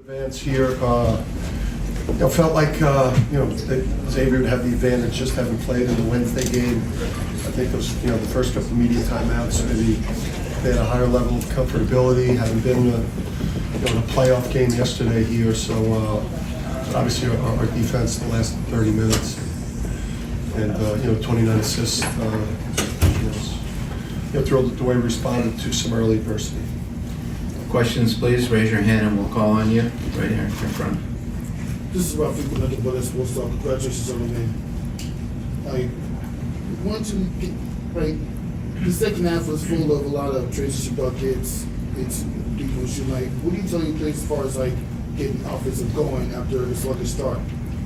Advance here, felt like that Xavier would have the advantage just having played in the Wednesday game. I think it was the first couple of media timeouts, maybe they had a higher level of comfortability, having been in a playoff game yesterday here. So obviously our defense the last 30 minutes and 29 assists. Thrilled at the way we responded to some early adversity. Questions, please raise your hand and we'll call on you. Right here in front. This is about people that the sports talk. Congratulations on the win. Once you get the second half was full of a lot of transition buckets. It's people shoot. What do you tell your players as far as getting offensive going after a sluggish start?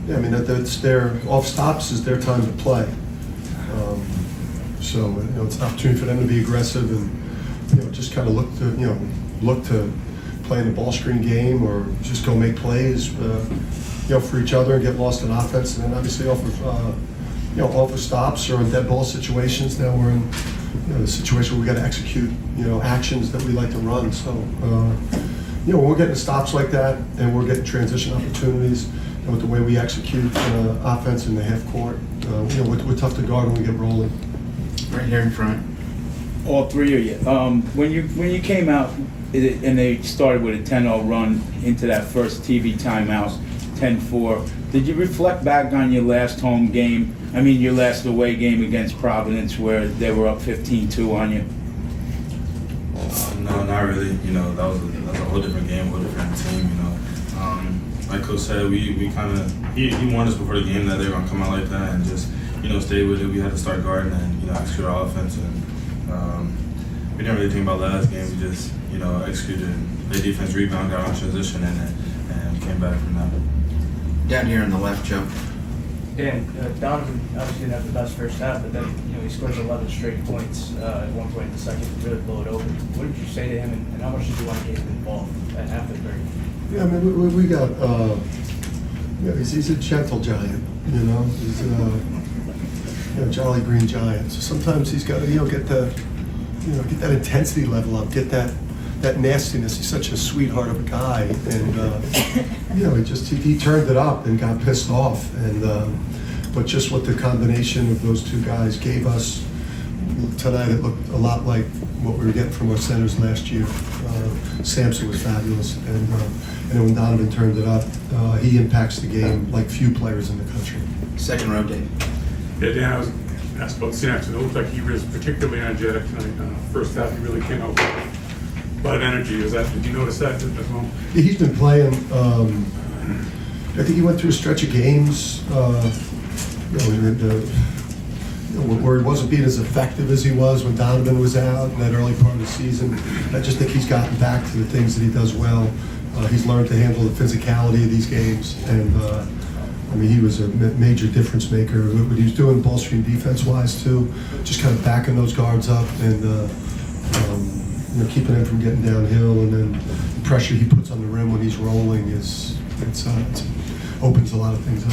Yeah, I mean that's their off stops is their time to play. So it's an opportunity for them to be aggressive and just kind of look to play in a ball screen game or just go make plays, for each other and get lost in offense. And then obviously off of stops or in dead ball situations. Now we're in the situation where we got to execute actions that we like to run. So when we're getting stops like that and we're getting transition opportunities with the way we execute offense in the half court, we're tough to guard when we get rolling. Right here in front. All three of you. When you came out and they started with a 10-0 run into that first TV timeout, 10-4, did you reflect back on your last home game? I mean, your last away game against Providence where they were up 15-2 on you? No, not really. That was a whole different game, a whole different team. Like Coach said, we kind of he warned us before the game that they were gonna come out like that and just stay with it. We had to start guarding and execute our offense and we didn't really think about last game. We just executed. The defense rebound, got on transition and came back from that. Down here on the left, Joe. Dan, Donovan obviously didn't have the best first half, but then he scores 11 straight points at one point in the second to really blow it open. What did you say to him, and how much did you want to get him involved after the break? Yeah, I mean we got he's a gentle giant, he's a jolly green giant. So sometimes he's got to get get that intensity level up, get that nastiness. He's such a sweetheart of a guy, and he turned it up and got pissed off, and but just what the combination of those two guys gave us tonight, it looked a lot like what we were getting from our centers last year. Sampson was fabulous, and then when Donovan turned it up, he impacts the game like few players in the country. Second row, Dave. Yeah, Dan, I was asked about Sampson. It looked like he was particularly energetic tonight. First half, he really came out with a lot of energy. Did you notice that as well? Yeah, he's been playing. I think he went through a stretch of games where he wasn't being as effective as he was when Donovan was out in that early part of the season. I just think he's gotten back to the things that he does well. He's learned to handle the physicality of these games, and he was a major difference maker. What he was doing ball screen defense-wise too, just kind of backing those guards up and keeping them from getting downhill, and then the pressure he puts on the rim when he's rolling it opens a lot of things up.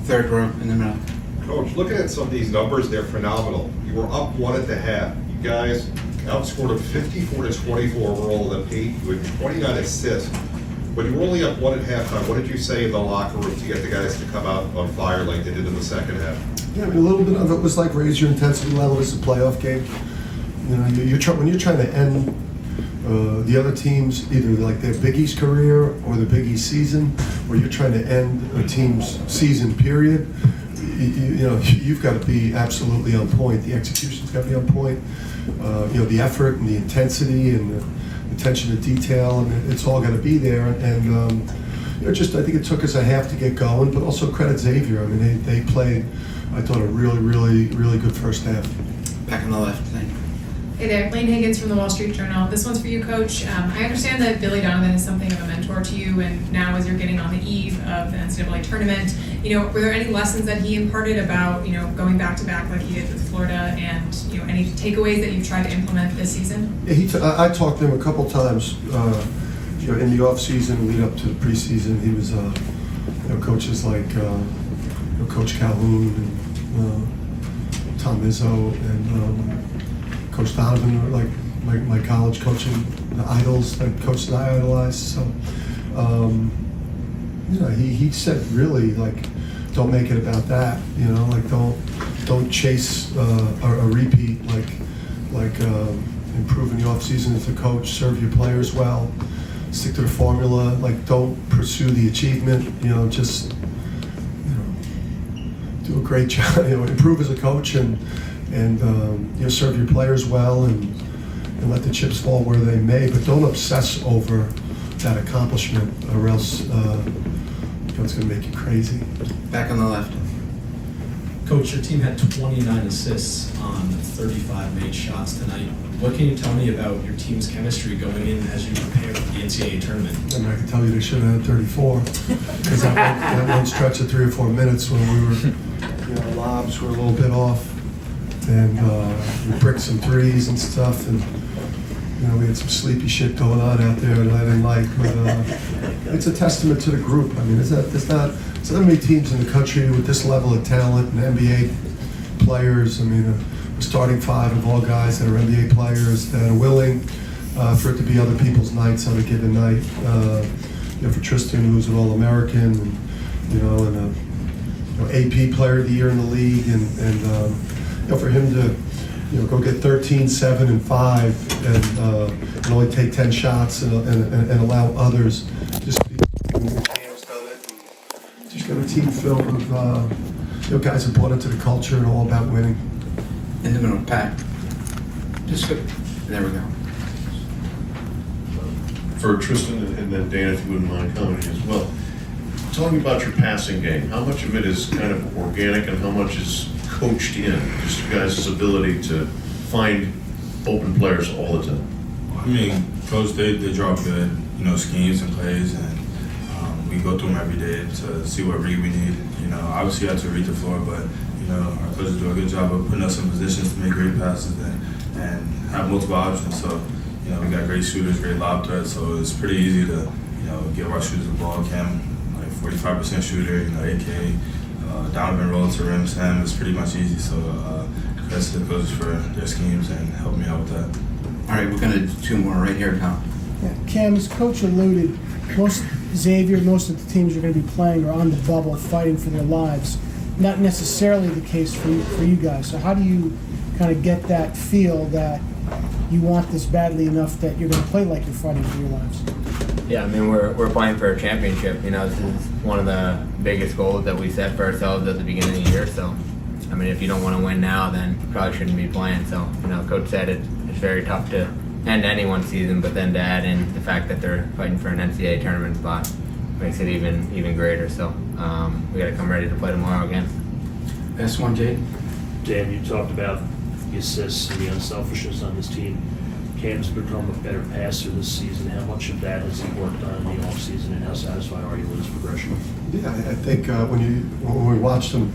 Third row in the middle. Coach, looking at some of these numbers, they're phenomenal. You were up 1 at the half. You guys outscored them 54-24 overall in the paint. You had 29 assists. When you were only up 1 at halftime, what did you say in the locker room to get the guys to come out on fire like they did in the second half? Yeah, a little bit of it was like raise your intensity level. It's a playoff game. When you're trying to end the other teams, either like their Big East career or the Big East season, or you're trying to end a team's season period, you've got to be absolutely on point. The execution's got to be on point. The effort and the intensity and the attention to detail, and it's all got to be there. And I think it took us a half to get going, but also credit Xavier. I mean, they played, I thought, a really, really, really good first half. Back on the left, thank you. Hey there, Lane Higgins from the Wall Street Journal. This one's for you, Coach. I understand that Billy Donovan is something of a mentor to you, and now as you're getting on the eve of the NCAA tournament, were there any lessons that he imparted about, going back-to-back like he did with Florida, and, any takeaways that you've tried to implement this season? Yeah, I talked to him a couple times, in the off-season, lead up to the preseason. He was, coaches like Coach Calhoun and Tom Izzo and Coach Donovan, like my college coaching, the idols, like coaches I idolized. So you know, he said really, like, don't make it about that, you know, like, don't chase a repeat, like improve in the offseason as a coach, serve your players well, stick to the formula, like, don't pursue the achievement, you know, just, you know, do a great job, you know, improve as a coach and you know, serve your players well and let the chips fall where they may, but don't obsess over that accomplishment or else you know, it's going to make you crazy. Back on the left. Coach, your team had 29 assists on 35 made shots tonight. What can you tell me about your team's chemistry going in as you prepare for the NCAA tournament? I mean, I can tell you they should have had 34 because that one stretch of 3 or 4 minutes when we were, you know, lobs were a little bit off and we bricked some threes and stuff, and you know, we had some sleepy shit going on out there that I didn't like, but it's a testament to the group. I mean, there's not many teams in the country with this level of talent and NBA players. I mean, a starting 5 of all guys that are NBA players that are willing for it to be other people's nights on a given night. You know, for Tristen, who's an All-American, and you know, and AP Player of the Year in the league, and you know, for him to, you know, go get 13, 7, and 5, and only take 10 shots and allow others just to be. Cam's done it. And just got a team filled with you know, guys that bought into the culture and all about winning. In the middle, Pat. Just go. There we go. For Tristen and then Dan, if you wouldn't mind commenting as well. Tell me about your passing game. How much of it is kind of organic and how much is coached in? Just you guys' ability to find open players all the time. I mean, Coach, they draw good, you know, schemes and plays, and we go through them every day to see what read we need. You know, obviously you have to read the floor, but you know, our coaches do a good job of putting us in positions to make great passes and have multiple options. So, you know, we got great shooters, great lob threats, so it's pretty easy to, you know, give our shooters the ball. Cam, like 45% shooter, you know, AK, Donovan rolls to rim, Sam, it's pretty much easy. So, congrats to the coaches for their schemes and helping me out with that. All right, we're going to do 2 more right here, Tom. Yeah, Cam, as Coach alluded, Xavier, most of the teams you're going to be playing are on the bubble, fighting for their lives. Not necessarily the case for you guys. So how do you kind of get that feel that you want this badly enough that you're going to play like you're fighting for your lives? Yeah, I mean, we're playing for a championship. You know, this is one of the biggest goals that we set for ourselves at the beginning of the year. So, I mean, if you don't want to win now, then you probably shouldn't be playing. So, you know, Coach said it's very tough to end anyone's season, but then to add in the fact that they're fighting for an NCAA tournament spot makes it even greater. So, we got to come ready to play tomorrow again. Last one, Jade. Dan, you talked about the assists and the unselfishness on this team. Cam's become a better passer this season. How much of that has he worked on in the offseason, and how satisfied are you with his progression? Yeah, I think when we watched him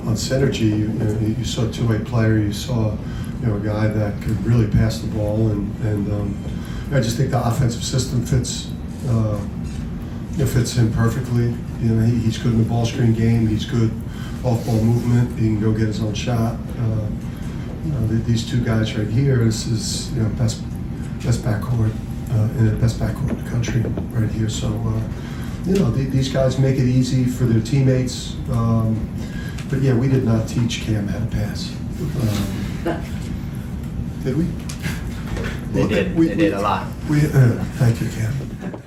on Synergy, you saw a two-way player. You saw, you know, a guy that could really pass the ball, and I just think the offensive system fits him perfectly. You know, he's good in the ball screen game. He's good off-ball movement. He can go get his own shot. You know, these two guys right here, this is, you know, best backcourt in the best backcourt in the country right here. So you know, these guys make it easy for their teammates. But yeah, we did not teach Cam how to pass. Did we? They did a lot. Thank you, Cam.